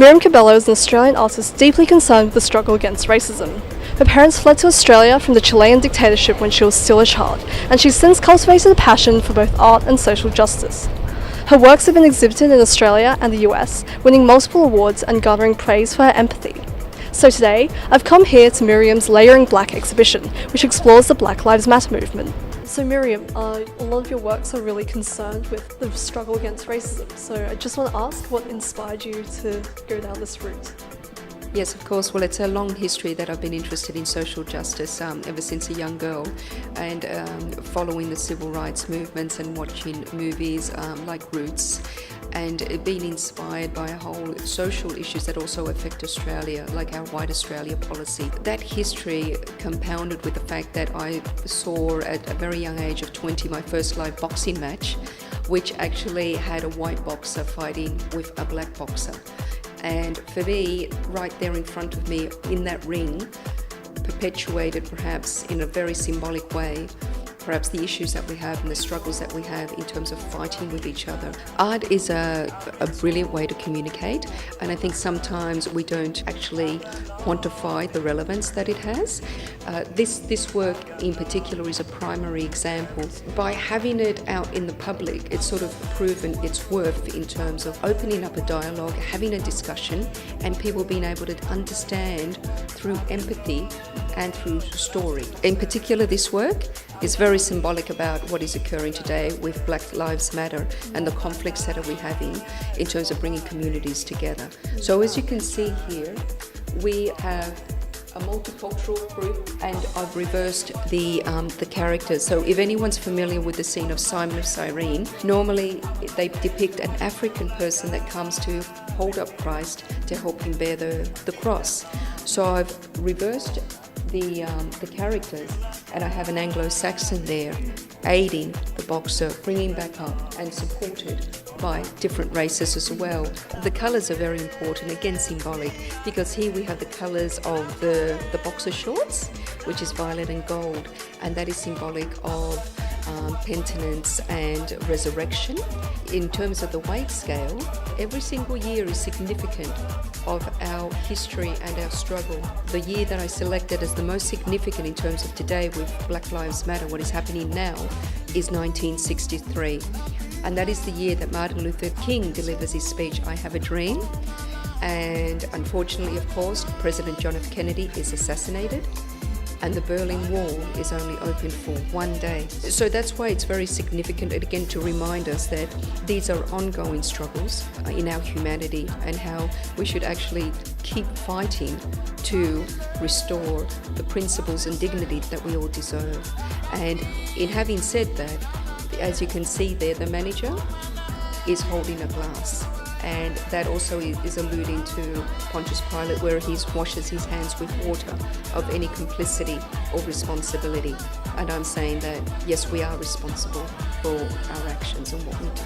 Miriam Cabello is an Australian artist deeply concerned with the struggle against racism. Her parents fled to Australia from the Chilean dictatorship when she was still a child, and she's since cultivated a passion for both art and social justice. Her works have been exhibited in Australia and the US, winning multiple awards and garnering praise for her empathy. So today, I've come here to Miriam's Layering Black exhibition, which explores the Black Lives Matter movement. So Miriam, a lot of your works are really concerned with the struggle against racism. So I just want to ask what inspired you to go down this route? Yes, of course. Well, it's a long history that I've been interested in social justice ever since a young girl, and following the civil rights movements and watching movies like Roots, and being inspired by a whole social issues that also affect Australia, like our White Australia policy. That history compounded with the fact that I saw at a very young age of 20 my first live boxing match, which actually had a white boxer fighting with a black boxer. And for me, right there in front of me in that ring, perpetuated perhaps in a very symbolic way, perhaps the issues that we have and the struggles that we have in terms of fighting with each other. Art is a brilliant way to communicate, and I think sometimes we don't actually quantify the relevance that it has. This work in particular is a primary example. By having it out in the public, it's sort of proven its worth in terms of opening up a dialogue, having a discussion, and people being able to understand through empathy and through story. In particular, this work is very symbolic about what is occurring today with Black Lives Matter and the conflicts that we're having in terms of bringing communities together. So as you can see here, we have a multicultural group, and I've reversed the characters. So if anyone's familiar with the scene of Simon of Cyrene, normally they depict an African person that comes to hold up Christ to help him bear the cross. So I've reversed the characters, and I have an Anglo-Saxon there aiding the boxer, bringing back up, and supported by different races as well. The colours are very important, again symbolic, because here we have the colours of the boxer shorts, which is violet and gold, and that is symbolic of penitence and resurrection. In terms of the weight scale, every single year is significant of our history and our struggle. The year that I selected as the most significant in terms of today with Black Lives Matter, what is happening now, is 1963. And that is the year that Martin Luther King delivers his speech, I Have a Dream. And unfortunately, of course, President John F. Kennedy is assassinated, and the Berlin Wall is only open for one day. So that's why it's very significant, again, to remind us that these are ongoing struggles in our humanity, and how we should actually keep fighting to restore the principles and dignity that we all deserve. And in having said that, as you can see there, the manager is holding a glass. And that also is alluding to Pontius Pilate, where he washes his hands with water of any complicity or responsibility. And I'm saying that, yes, we are responsible for our actions and what we do.